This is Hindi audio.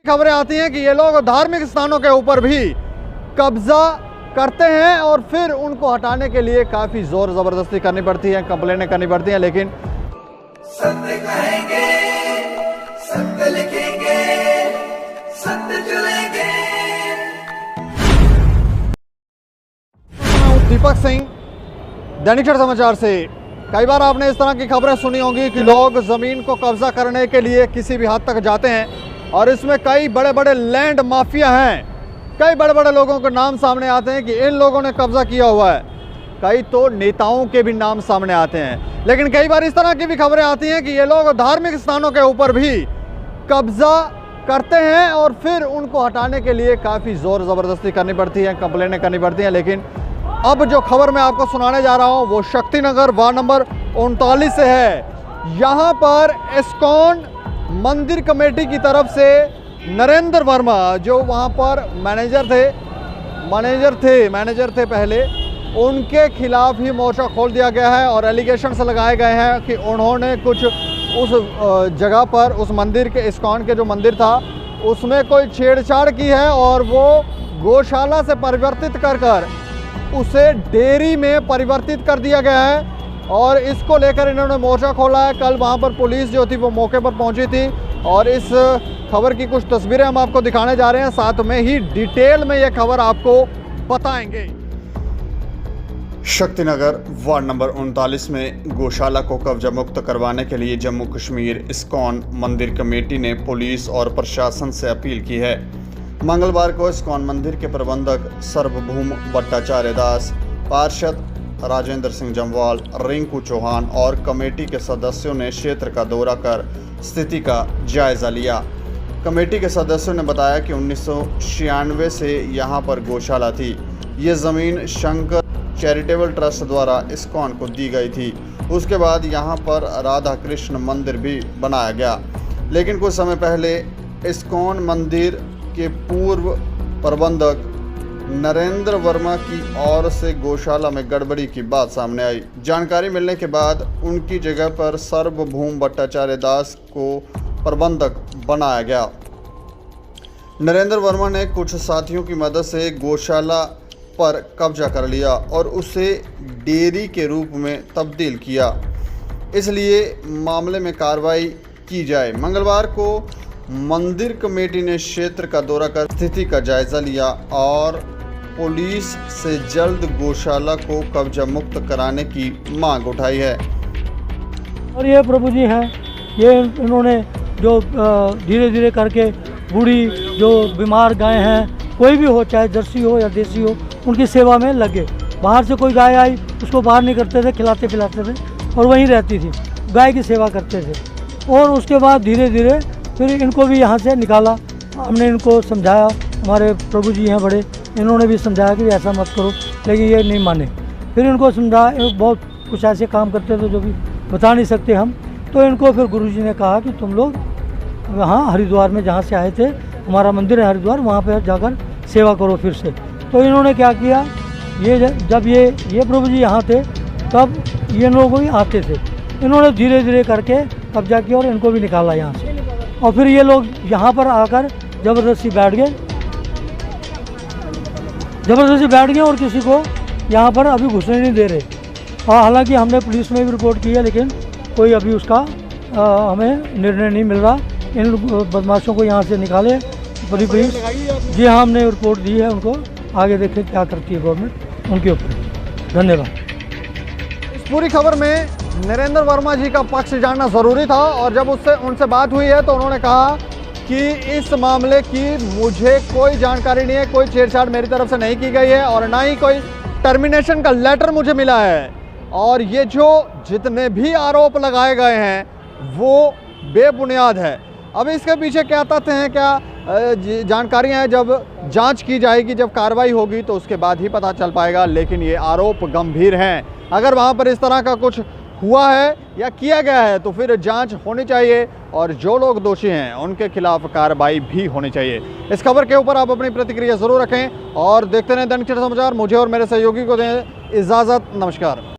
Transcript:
खबरें आती हैं कि ये लोग धार्मिक स्थानों के ऊपर भी कब्जा करते हैं और फिर उनको हटाने के लिए काफी जोर जबरदस्ती करनी पड़ती है, कंप्लेनें करनी पड़ती हैं, लेकिन सत्य कहेंगे, सत्य लिखेंगे, सत्य चलेंगे। दीपक सिंह, दैनिक क्षण समाचार से। कई बार आपने इस तरह की खबरें सुनी होंगी कि लोग जमीन को कब्जा करने के लिए किसी भी हद तक जाते हैं और इसमें कई बड़े बड़े लैंड माफिया हैं, कई बड़े बड़े लोगों के नाम सामने आते हैं कि इन लोगों ने कब्जा किया हुआ है। कई तो नेताओं के भी नाम सामने आते हैं, लेकिन कई बार इस तरह की भी खबरें आती हैं कि ये लोग धार्मिक स्थानों के ऊपर भी कब्जा करते हैं और फिर उनको हटाने के लिए काफ़ी ज़ोर ज़बरदस्ती करनी पड़ती है, कंप्लेनें करनी पड़ती हैं। लेकिन अब जो खबर मैं आपको सुनाने जा रहा हूँ वो शक्तिनगर वार्ड नंबर 39 से है। यहाँ पर इस्कॉन मंदिर कमेटी की तरफ से नरेंद्र वर्मा, जो वहाँ पर मैनेजर थे पहले, उनके खिलाफ ही मोर्चा खोल दिया गया है और एलिगेशंस लगाए गए हैं कि उन्होंने कुछ उस जगह पर, उस मंदिर के, इस्कॉन के जो मंदिर था उसमें कोई छेड़छाड़ की है और वो गौशाला से परिवर्तित कर उसे डेयरी में परिवर्तित कर दिया गया है और इसको लेकर इन्होंने मोर्चा खोला है। कल वहाँ पर पुलिस जो थी वो मौके पर पहुँची थी और इस खबर की कुछ तस्वीरें हम आपको दिखाने जा रहे हैं, साथ में ही डिटेल में ये खबर आपको बताएंगे। शक्तिनगर वार्ड नंबर 39 में गौशाला को कब्जा मुक्त करवाने के लिए जम्मू कश्मीर इस्कॉन मंदिर कमेटी ने पुलिस और प्रशासन से अपील की है। मंगलवार को इस्कॉन मंदिर के प्रबंधक सर्वभूम भट्टाचार्य दास, पार्षद राजेंद्र सिंह जम्वाल, रिंकू चौहान और कमेटी के सदस्यों ने क्षेत्र का दौरा कर स्थिति का जायजा लिया। कमेटी के सदस्यों ने बताया कि 1996 से यहां पर गौशाला थी। ये ज़मीन शंकर चैरिटेबल ट्रस्ट द्वारा इस्कॉन को दी गई थी। उसके बाद यहां पर राधा कृष्ण मंदिर भी बनाया गया, लेकिन कुछ समय पहले इस्कॉन मंदिर के पूर्व प्रबंधक नरेंद्र वर्मा की ओर से गौशाला में गड़बड़ी की बात सामने आई। जानकारी मिलने के बाद उनकी जगह पर सर्वभूम भट्टाचार्य दास को प्रबंधक बनाया गया। नरेंद्र वर्मा ने कुछ साथियों की मदद से गौशाला पर कब्जा कर लिया और उसे डेयरी के रूप में तब्दील किया, इसलिए मामले में कार्रवाई की जाए। मंगलवार को मंदिर कमेटी ने क्षेत्र का दौरा कर स्थिति का जायजा लिया और पुलिस से जल्द गौशाला को कब्जा मुक्त कराने की मांग उठाई है। और ये प्रभु जी हैं, ये इन्होंने जो धीरे धीरे करके बूढ़ी जो बीमार गाय हैं, कोई भी हो, चाहे जर्सी हो या देसी हो, उनकी सेवा में लगे। बाहर से कोई गाय आई उसको बाहर नहीं करते थे, खिलाते पिलाते थे और वहीं रहती थी, गाय की सेवा करते थे। और उसके बाद धीरे धीरे फिर इनको भी यहाँ से निकाला। हमने इनको समझाया, हमारे प्रभु जी हैं बड़े, इन्होंने भी समझाया कि ऐसा मत करो, लेकिन ये नहीं माने। फिर इनको समझाया, बहुत कुछ ऐसे काम करते थे जो भी बता नहीं सकते हम। तो इनको फिर गुरुजी ने कहा कि तुम लोग वहाँ हरिद्वार में जहाँ से आए थे, हमारा मंदिर है हरिद्वार, वहाँ पर जाकर सेवा करो फिर से। तो इन्होंने क्या किया, ये जब ये प्रभु जी यहाँ थे तब ये लोग भी आते थे। इन्होंने धीरे धीरे करके कब्जा किया और इनको भी निकाला यहाँ से। और फिर ये लोग यहाँ पर आकर ज़बरदस्ती बैठ गए और किसी को यहाँ पर अभी घुसने नहीं दे रहे। और हालांकि हमने पुलिस में भी रिपोर्ट की है, लेकिन कोई अभी उसका हमें निर्णय नहीं मिल रहा। इन बदमाशों को यहाँ से निकाले पुलिस। जी हाँ, हमने रिपोर्ट दी है उनको, आगे देखें क्या करती है गवर्नमेंट उनके ऊपर। धन्यवाद। इस पूरी खबर में नरेंद्र वर्मा जी का पक्ष जानना ज़रूरी था और जब उनसे बात हुई है तो उन्होंने कहा कि इस मामले की मुझे कोई जानकारी नहीं है, कोई छेड़छाड़ मेरी तरफ से नहीं की गई है और ना ही कोई टर्मिनेशन का लेटर मुझे मिला है। और ये जो जितने भी आरोप लगाए गए हैं वो बेबुनियाद है। अब इसके पीछे क्या तथ्य हैं, क्या जानकारियाँ हैं, जब जांच की जाएगी, जब कार्रवाई होगी तो उसके बाद ही पता चल पाएगा। लेकिन ये आरोप गंभीर हैं। अगर वहाँ पर इस तरह का कुछ हुआ है या किया गया है तो फिर जांच होनी चाहिए और जो लोग दोषी हैं उनके खिलाफ कार्रवाई भी होनी चाहिए। इस खबर के ऊपर आप अपनी प्रतिक्रिया ज़रूर रखें और देखते रहें दैनिक क्षण समाचार। मुझे और मेरे सहयोगी को दें इजाज़त। नमस्कार।